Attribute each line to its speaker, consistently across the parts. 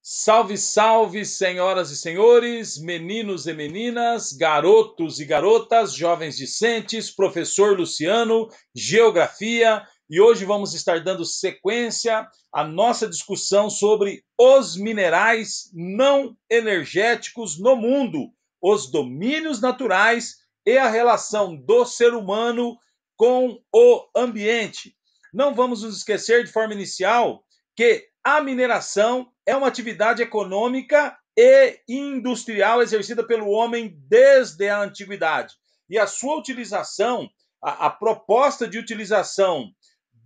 Speaker 1: Salve, salve, senhoras e senhores, meninos e meninas, garotos e garotas, jovens discentes, professor Luciano, Geografia, e hoje vamos estar dando sequência à nossa discussão sobre os minerais não energéticos no mundo, os domínios naturais e a relação do ser humano com o ambiente. Não vamos nos esquecer de forma inicial que a mineração é uma atividade econômica e industrial exercida pelo homem desde a antiguidade. E a sua utilização, a proposta de utilização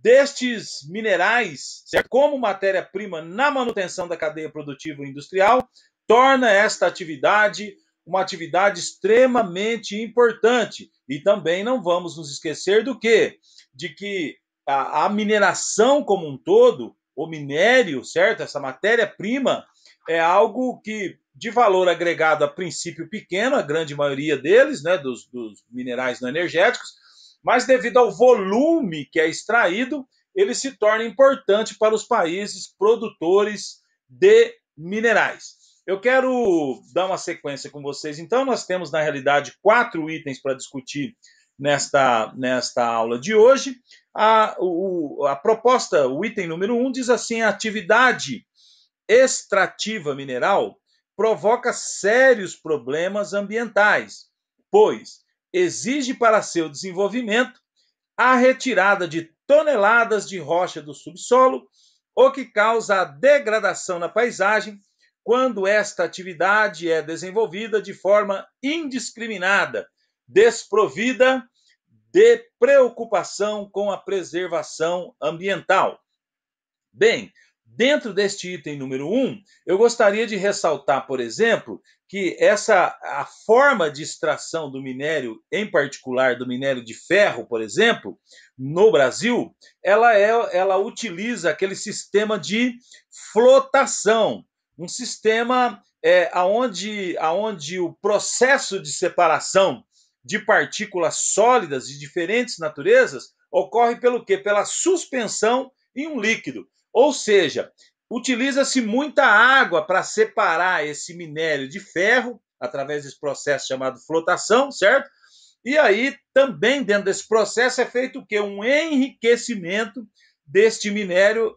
Speaker 1: destes minerais, certo, como matéria-prima na manutenção da cadeia produtiva industrial, torna esta atividade uma atividade extremamente importante. E também não vamos nos esquecer do quê? De que a mineração como um todo, o minério, certo? Essa matéria-prima é algo que de valor agregado a princípio pequeno, a grande maioria deles, né, dos minerais não energéticos, mas devido ao volume que é extraído, ele se torna importante para os países produtores de minerais. Eu quero dar uma sequência com vocês. Então, nós temos, na realidade, 4 itens para discutir nesta aula de hoje. A proposta, o item número 1, diz assim: a atividade extrativa mineral provoca sérios problemas ambientais, pois exige para seu desenvolvimento a retirada de toneladas de rocha do subsolo, o que causa a degradação na paisagem quando esta atividade é desenvolvida de forma indiscriminada, desprovida de preocupação com a preservação ambiental. Bem, dentro deste item número 1, eu gostaria de ressaltar, por exemplo, que a forma de extração do minério, em particular do minério de ferro, por exemplo, no Brasil, ela utiliza aquele sistema de flotação, um sistema onde o processo de separação de partículas sólidas de diferentes naturezas ocorre pelo quê? Pela suspensão em um líquido. Ou seja, utiliza-se muita água para separar esse minério de ferro, através desse processo chamado flotação, certo? E aí, também dentro desse processo é feito o quê? Um enriquecimento deste minério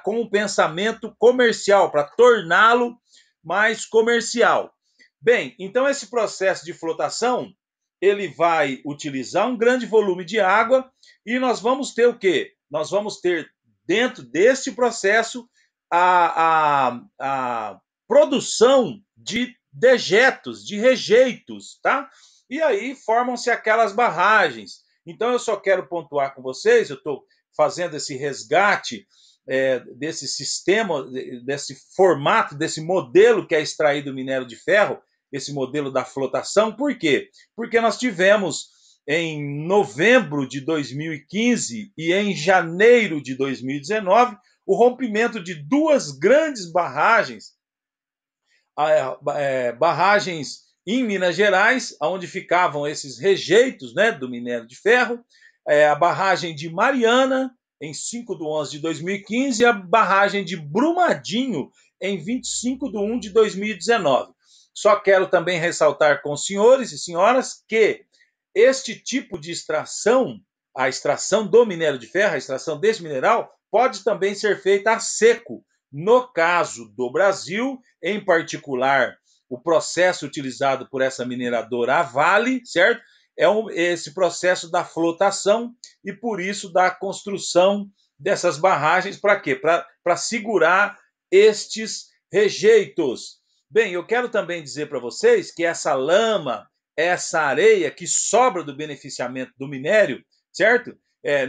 Speaker 1: com um pensamento comercial, para torná-lo mais comercial. Bem, então esse processo de flotação, ele vai utilizar um grande volume de água e nós vamos ter o quê? Nós vamos ter dentro deste processo a produção de dejetos, de rejeitos, tá? E aí formam-se aquelas barragens. Então eu só quero pontuar com vocês, eu estou fazendo esse resgate desse sistema, desse formato, desse modelo que é extraído do minério de ferro, esse modelo da flotação. Por quê? Porque nós tivemos em novembro de 2015 e em janeiro de 2019 o rompimento de 2 grandes barragens, barragens em Minas Gerais, onde ficavam esses rejeitos, né, do minério de ferro, a barragem de Mariana, em 5/11/2015, e a barragem de Brumadinho, em 25/1/2019. Só quero também ressaltar com os senhores e senhoras que este tipo de extração, a extração do minério de ferro, a extração desse mineral, pode também ser feita a seco. No caso do Brasil, em particular, o processo utilizado por essa mineradora, a Vale, certo? Esse processo da flotação e, por isso, da construção dessas barragens. Para quê? Para segurar estes rejeitos. Bem, eu quero também dizer para vocês que essa lama, essa areia que sobra do beneficiamento do minério, certo?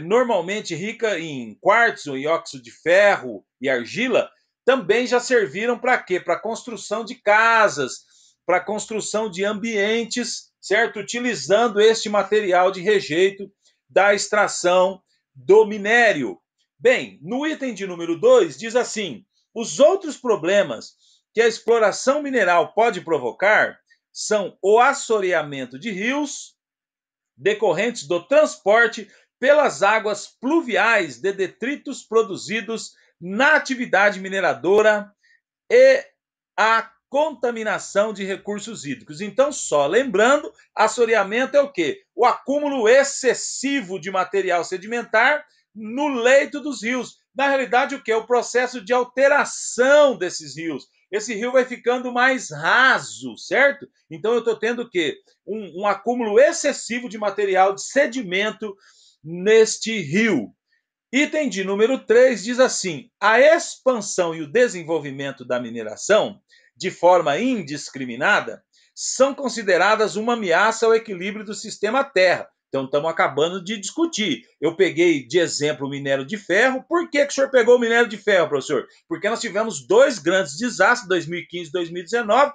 Speaker 1: Normalmente rica em quartzo, em óxido de ferro e argila, também já serviram para quê? Para a construção de casas, para a construção de ambientes, certo? Utilizando este material de rejeito da extração do minério. Bem, no item de número 2, diz assim: os outros problemas que a exploração mineral pode provocar são o assoreamento de rios, decorrentes do transporte pelas águas pluviais de detritos produzidos na atividade mineradora e a contaminação de recursos hídricos. Então, só lembrando, assoreamento é o quê? O acúmulo excessivo de material sedimentar no leito dos rios. Na realidade, o que? O processo de alteração desses rios. Esse rio vai ficando mais raso, certo? Então, eu estou tendo o quê? Um acúmulo excessivo de material de sedimento neste rio. Item de número 3 diz assim: a expansão e o desenvolvimento da mineração, de forma indiscriminada, são consideradas uma ameaça ao equilíbrio do sistema Terra. Então, estamos acabando de discutir. Eu peguei de exemplo o minério de ferro. Por que o senhor pegou o minério de ferro, professor? Porque nós tivemos dois grandes desastres, 2015 e 2019,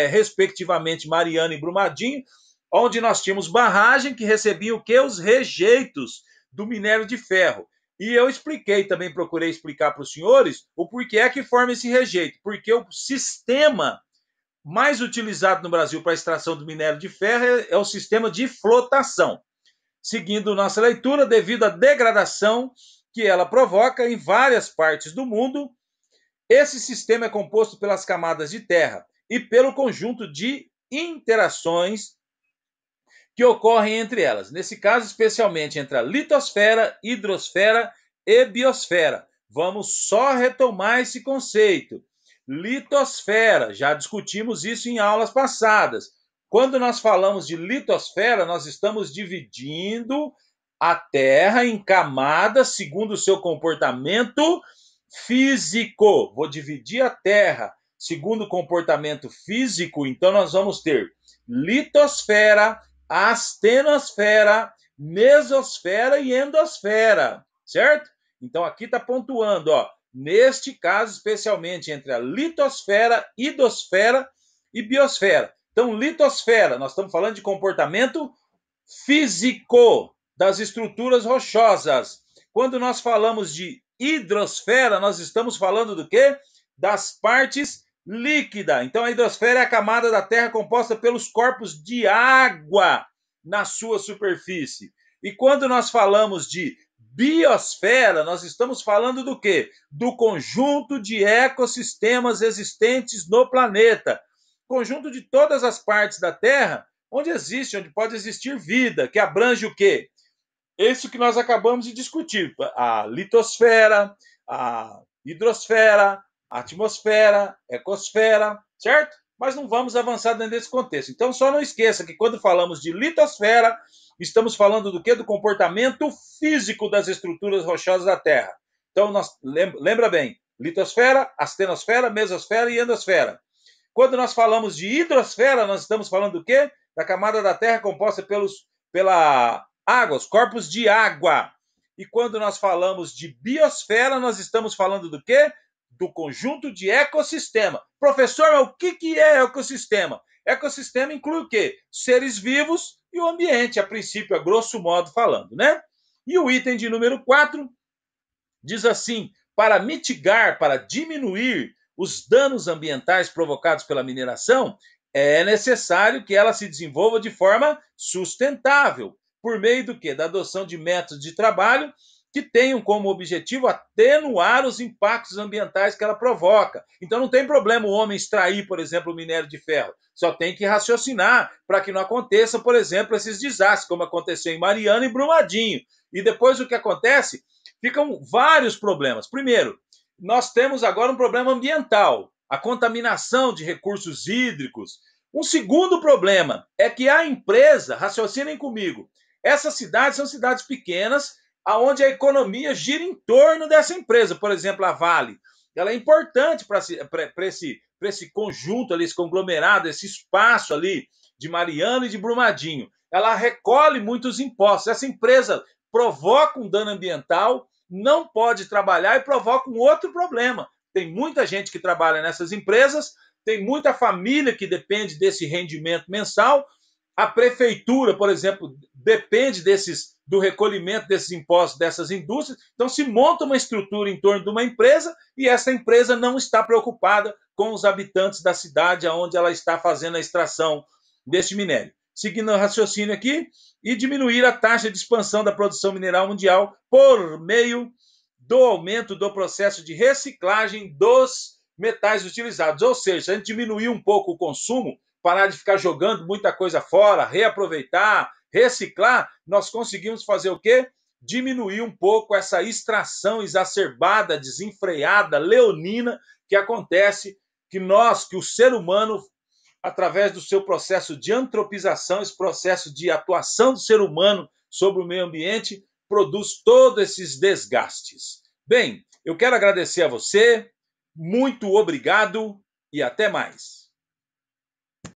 Speaker 1: respectivamente Mariana e Brumadinho, onde nós tínhamos barragem que recebia o quê? Os rejeitos do minério de ferro. E eu expliquei, também procurei explicar para os senhores o porquê é que forma esse rejeito. Porque o sistema mais utilizado no Brasil para a extração do minério de ferro é o sistema de flotação. Seguindo nossa leitura, devido à degradação que ela provoca em várias partes do mundo, esse sistema é composto pelas camadas de terra e pelo conjunto de interações que ocorrem entre elas. Nesse caso, especialmente entre a litosfera, hidrosfera e biosfera. Vamos só retomar esse conceito. Litosfera, já discutimos isso em aulas passadas. Quando nós falamos de litosfera, nós estamos dividindo a Terra em camadas segundo o seu comportamento físico. Vou dividir a Terra segundo o comportamento físico, então nós vamos ter litosfera, astenosfera, mesosfera e endosfera, certo? Então aqui está pontuando, ó, neste caso especialmente entre a litosfera, hidrosfera e biosfera. Então litosfera, nós estamos falando de comportamento físico das estruturas rochosas. Quando nós falamos de hidrosfera, nós estamos falando do quê? Das partes líquida. Então, a hidrosfera é a camada da Terra composta pelos corpos de água na sua superfície. E quando nós falamos de biosfera, nós estamos falando do quê? Do conjunto de ecossistemas existentes no planeta. Conjunto de todas as partes da Terra onde pode existir vida, que abrange o quê? Isso que nós acabamos de discutir. A litosfera, a hidrosfera, a atmosfera, ecosfera, certo? Mas não vamos avançar dentro desse contexto. Então, só não esqueça que quando falamos de litosfera, estamos falando do quê? Do comportamento físico das estruturas rochosas da Terra. Então, lembra bem, litosfera, astenosfera, mesosfera e endosfera. Quando nós falamos de hidrosfera, nós estamos falando do quê? Da camada da Terra composta pela água, os corpos de água. E quando nós falamos de biosfera, nós estamos falando do quê? Do conjunto de ecossistema. Professor, o que é ecossistema? Ecossistema inclui o quê? Seres vivos e o ambiente, a princípio, a grosso modo falando, né? E o item de número 4 diz assim: para mitigar, para diminuir os danos ambientais provocados pela mineração, é necessário que ela se desenvolva de forma sustentável. Por meio do quê? Da adoção de métodos de trabalho que tenham como objetivo atenuar os impactos ambientais que ela provoca. Então não tem problema o homem extrair, por exemplo, o minério de ferro. Só tem que raciocinar para que não aconteça, por exemplo, esses desastres, como aconteceu em Mariana e Brumadinho. E depois o que acontece? Ficam vários problemas. Primeiro, nós temos agora um problema ambiental, a contaminação de recursos hídricos. Um segundo problema é que a empresa, raciocinem comigo, essas cidades são cidades pequenas, onde a economia gira em torno dessa empresa. Por exemplo, a Vale. Ela é importante para esse conjunto ali, esse conglomerado, esse espaço ali de Mariana e de Brumadinho. Ela recolhe muitos impostos. Essa empresa provoca um dano ambiental, não pode trabalhar e provoca um outro problema. Tem muita gente que trabalha nessas empresas, tem muita família que depende desse rendimento mensal. A prefeitura, por exemplo, depende do recolhimento desses impostos dessas indústrias. Então, se monta uma estrutura em torno de uma empresa e essa empresa não está preocupada com os habitantes da cidade onde ela está fazendo a extração deste minério. Seguindo o raciocínio aqui, e diminuir a taxa de expansão da produção mineral mundial por meio do aumento do processo de reciclagem dos metais utilizados. Ou seja, se a gente diminuir um pouco o consumo, parar de ficar jogando muita coisa fora, reaproveitar, reciclar, nós conseguimos fazer o quê? Diminuir um pouco essa extração exacerbada, desenfreada, leonina que acontece, que o ser humano, através do seu processo de antropização, esse processo de atuação do ser humano sobre o meio ambiente, produz todos esses desgastes. Bem, eu quero agradecer a você, muito obrigado e até mais.